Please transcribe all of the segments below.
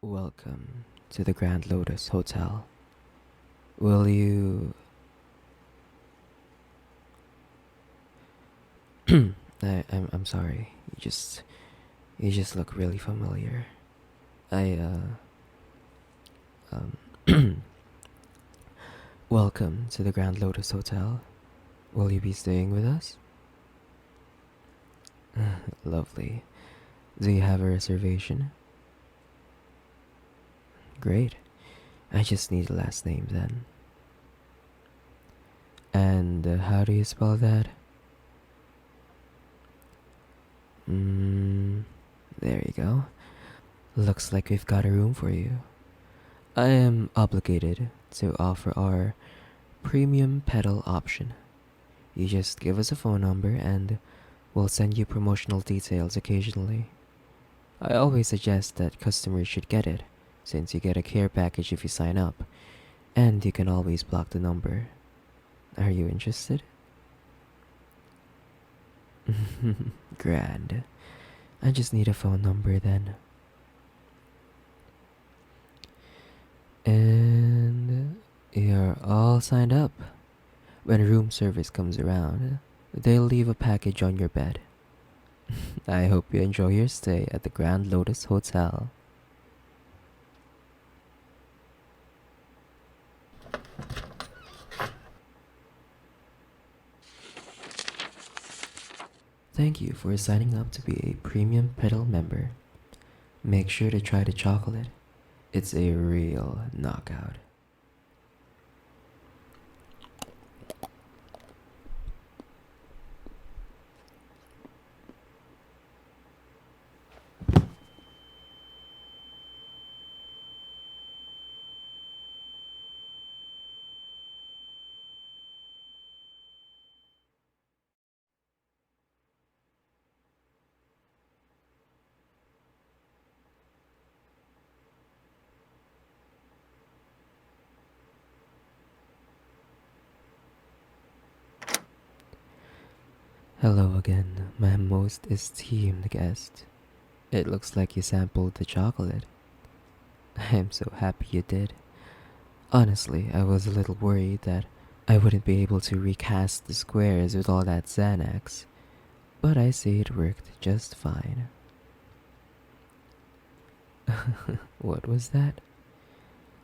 Welcome to the Grand Lotus Hotel. Will you... I'm sorry. You just look really familiar. I um Welcome to the Grand Lotus Hotel. Will you be staying with us? Lovely. Do you have a reservation? Great. I just need the last name then. And how do you spell that? Mm, there you go. Looks like we've got a room for you. I am obligated to offer our premium pedal option. You just give us a phone number and we'll send you promotional details occasionally. I always suggest that customers should get it, since you get a care package if you sign up, and you can always block the number. Are you interested? Grand. I just need a phone number then. And you're all signed up. When room service comes around, they'll leave a package on your bed. I hope you enjoy your stay at the Grand Lotus Hotel. Thank you for signing up to be a premium pedal member. Make sure to try the chocolate. It's a real knockout. Hello again, my most esteemed guest. It looks like you sampled the chocolate. I'm so happy you did. Honestly, I was a little worried that I wouldn't be able to recast the squares with all that Xanax, but I see it worked just fine. What was that?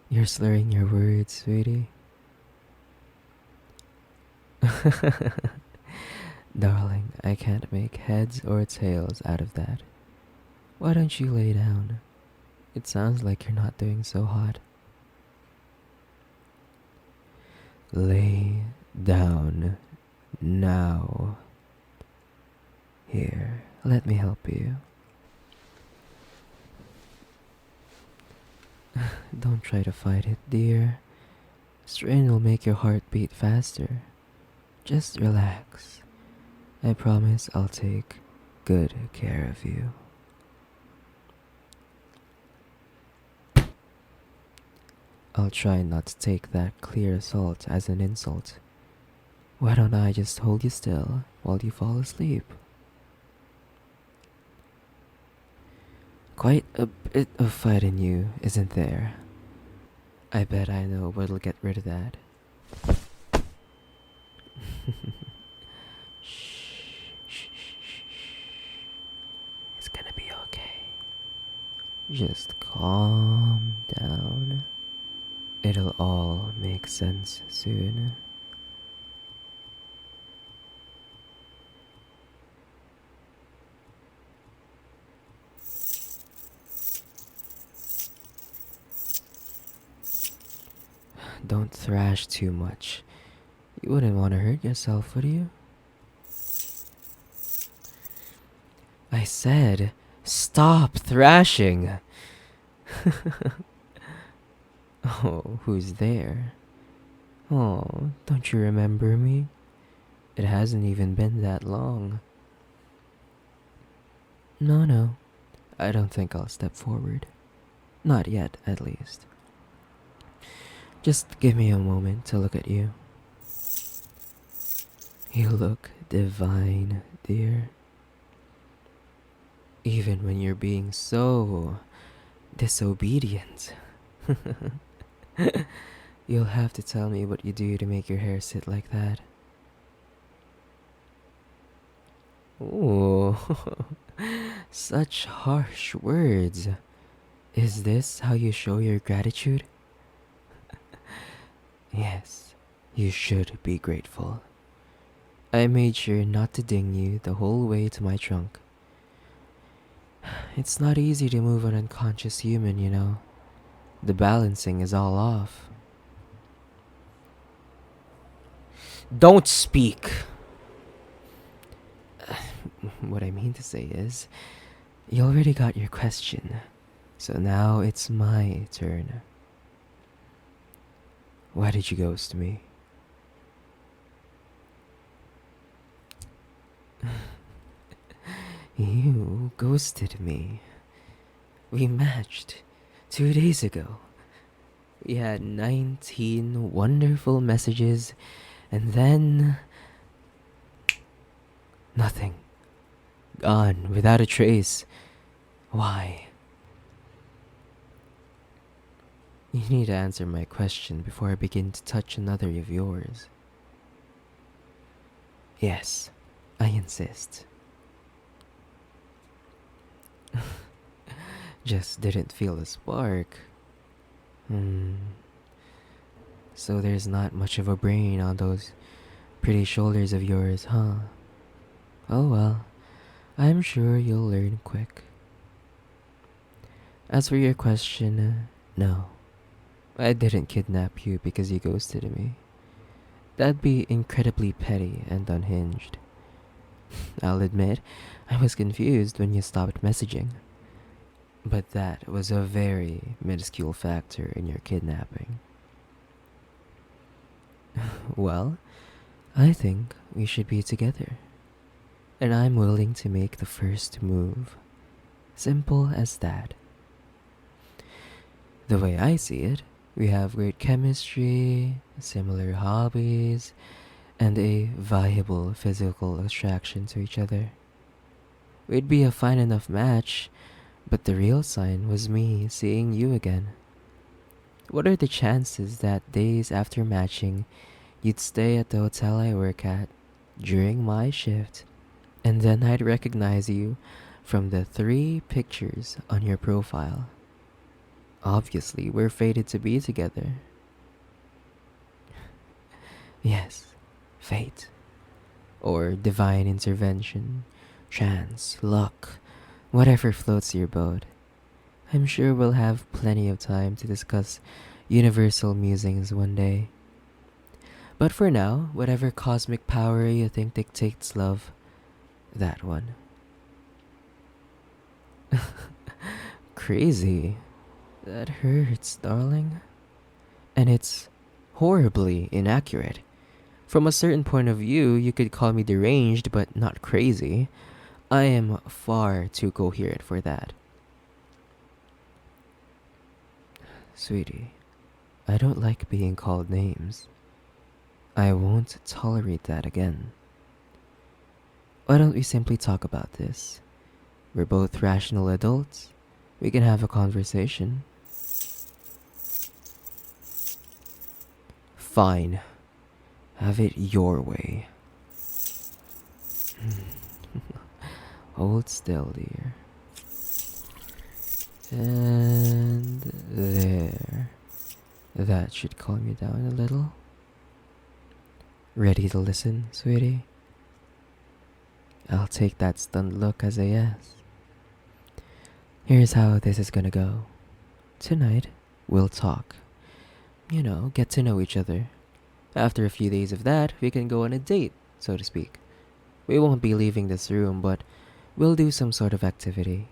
You're slurring your words, sweetie. Darling, I can't make heads or tails out of that. Why don't you lay down? It sounds like you're not doing so hot. Lay down now. Here, let me help you. Don't try to fight it, dear. Strain will make your heart beat faster. Just relax. I promise I'll take good care of you. I'll try not to take that clear assault as an insult. Why don't I just hold you still while you fall asleep? Quite a bit of fight in you, isn't there? I bet I know what'll get rid of that. Shh. It's gonna be okay. Just calm down. It'll all make sense soon. Don't thrash too much. You wouldn't want to hurt yourself, would you? I said, stop thrashing! Oh, who's there? Oh, don't you remember me? It hasn't even been that long. No, I don't think I'll step forward. Not yet, at least. Just give me a moment to look at you. You look divine, dear. Even when you're being so Disobedient. You'll have to tell me what you do to make your hair sit like that. Ooh, such harsh words. Is this how you show your gratitude? Yes, you should be grateful. I made sure not to ding you the whole way to my trunk. It's not easy to move an unconscious human, you know. The balancing is all off. Don't speak! What I mean to say is, you already got your question, so now it's my turn. Why did you ghost me? You ghosted me. We matched 2 days ago. We had 19 wonderful messages, and then nothing. Gone without a trace. Why? You need to answer my question before I begin to touch another of yours. Yes, I insist. Just didn't feel a spark. So there's not much of a brain on those pretty shoulders of yours, huh? Oh well, I'm sure you'll learn quick. As for your question, no. I didn't kidnap you because you ghosted me. That'd be incredibly petty and unhinged. I'll admit, I was confused when you stopped messaging. But that was a very minuscule factor in your kidnapping. Well, I think we should be together. And I'm willing to make the first move. Simple as that. The way I see it, we have great chemistry, similar hobbies, and a viable physical attraction to each other. We'd be a fine enough match, but the real sign was me seeing you again. What are the chances that days after matching, you'd stay at the hotel I work at during my shift, and then I'd recognize you from the 3 pictures on your profile? Obviously, we're fated to be together. Yes, fate. Or divine intervention, chance, luck, whatever floats your boat. I'm sure we'll have plenty of time to discuss universal musings one day. But for now, whatever cosmic power you think dictates love, that one. Crazy. That hurts, darling. And it's horribly inaccurate. From a certain point of view, you could call me deranged, but not crazy. I am far too coherent for that. Sweetie, I don't like being called names. I won't tolerate that again. Why don't we simply talk about this? We're both rational adults. We can have a conversation. Fine. Have it your way. Hold still, dear. And there. That should calm you down a little. Ready to listen, sweetie? I'll take that stunned look as a yes. Here's how this is gonna go. Tonight, we'll talk. You know, get to know each other. After a few days of that, we can go on a date, so to speak. We won't be leaving this room, but we'll do some sort of activity.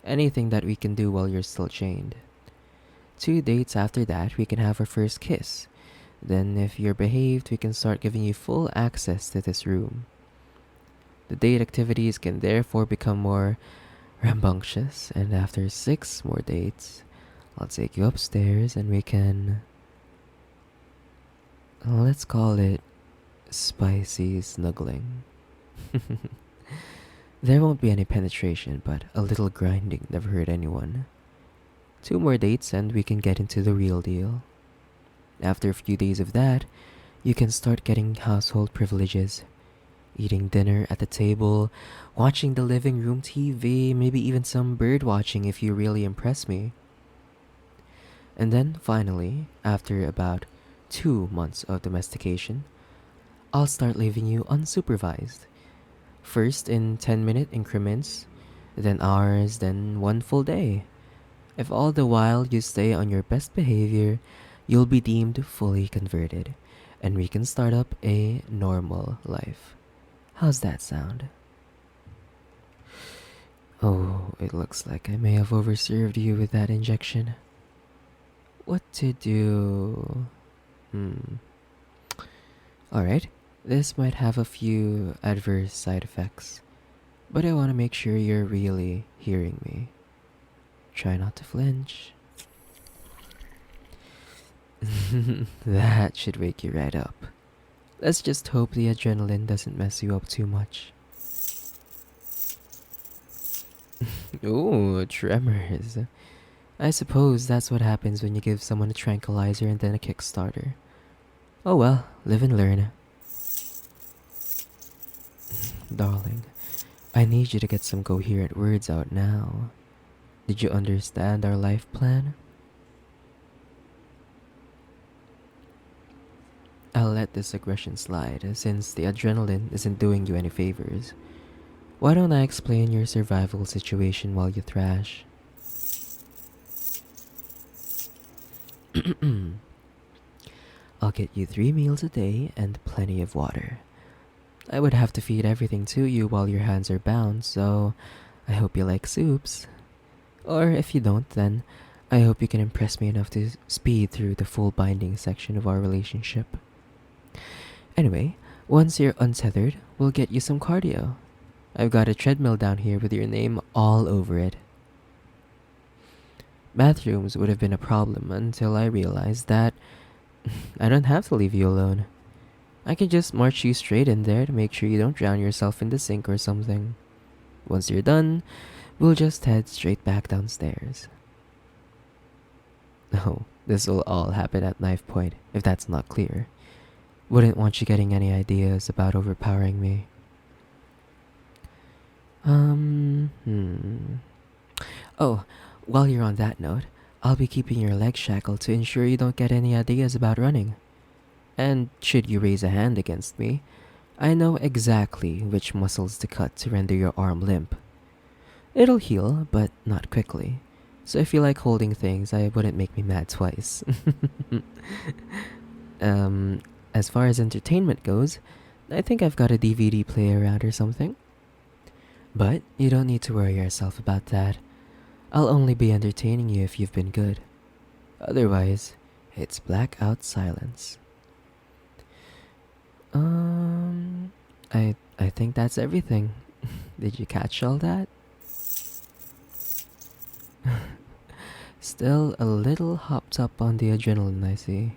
Anything that we can do while you're still chained. 2 dates after that, we can have our first kiss. Then, if you're behaved, we can start giving you full access to this room. The date activities can therefore become more rambunctious, and after 6 more dates, I'll take you upstairs and we can... let's call it spicy snuggling. There won't be any penetration, but a little grinding never hurt anyone. 2 more dates and we can get into the real deal. After a few days of that, you can start getting household privileges. Eating dinner at the table, watching the living room TV, maybe even some bird watching if you really impress me. And then finally, after about 2 months of domestication, I'll start leaving you unsupervised. First in 10-minute increments, then hours, then one full day. If all the while you stay on your best behavior, you'll be deemed fully converted, and we can start up a normal life. How's that sound? Oh, it looks like I may have overserved you with that injection. What to do? Alright, this might have a few adverse side effects, but I want to make sure you're really hearing me. Try not to flinch. That should wake you right up. Let's just hope the adrenaline doesn't mess you up too much. Ooh, tremors. I suppose that's what happens when you give someone a tranquilizer and then a Kickstarter. Oh well, live and learn. Darling, I need you to get some coherent words out now. Did you understand our life plan? I'll let this aggression slide since the adrenaline isn't doing you any favors. Why don't I explain your survival situation while you thrash? I'll get you 3 meals a day and plenty of water. I would have to feed everything to you while your hands are bound, so I hope you like soups. Or if you don't, then I hope you can impress me enough to speed through the full binding section of our relationship. Anyway, once you're untethered, we'll get you some cardio. I've got a treadmill down here with your name all over it. Bathrooms would have been a problem until I realized that I don't have to leave you alone. I can just march you straight in there to make sure you don't drown yourself in the sink or something. Once you're done, we'll just head straight back downstairs. Oh, this will all happen at knife point, if that's not clear. Wouldn't want you getting any ideas about overpowering me. Oh, while you're on that note, I'll be keeping your legs shackled to ensure you don't get any ideas about running. And should you raise a hand against me, I know exactly which muscles to cut to render your arm limp. It'll heal, but not quickly. So if you like holding things, I wouldn't make me mad twice. As far as entertainment goes, I think I've got a DVD player around or something. But you don't need to worry yourself about that. I'll only be entertaining you if you've been good. Otherwise, it's blackout silence. I think that's everything. Did you catch all that? Still a little hopped up on the adrenaline, I see.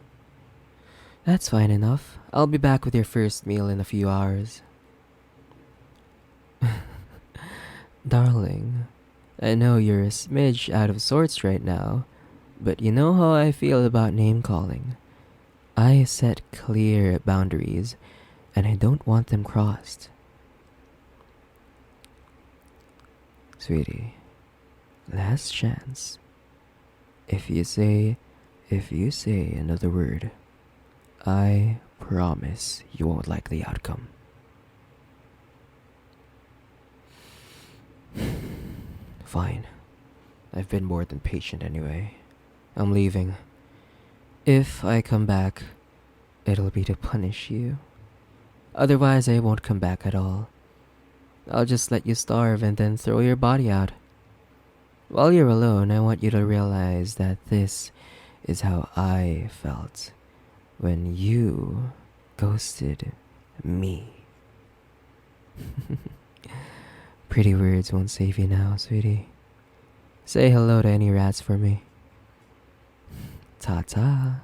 That's fine enough. I'll be back with your first meal in a few hours. Darling, I know you're a smidge out of sorts right now, but you know how I feel about name-calling. I set clear boundaries, and I don't want them crossed. Sweetie, last chance. If you say another word, I promise you won't like the outcome. Fine. I've been more than patient anyway. I'm leaving. If I come back, it'll be to punish you. Otherwise, I won't come back at all. I'll just let you starve and then throw your body out. While you're alone, I want you to realize that this is how I felt when you ghosted me. Pretty words won't save you now, sweetie. Say hello to any rats for me. Ta-ta.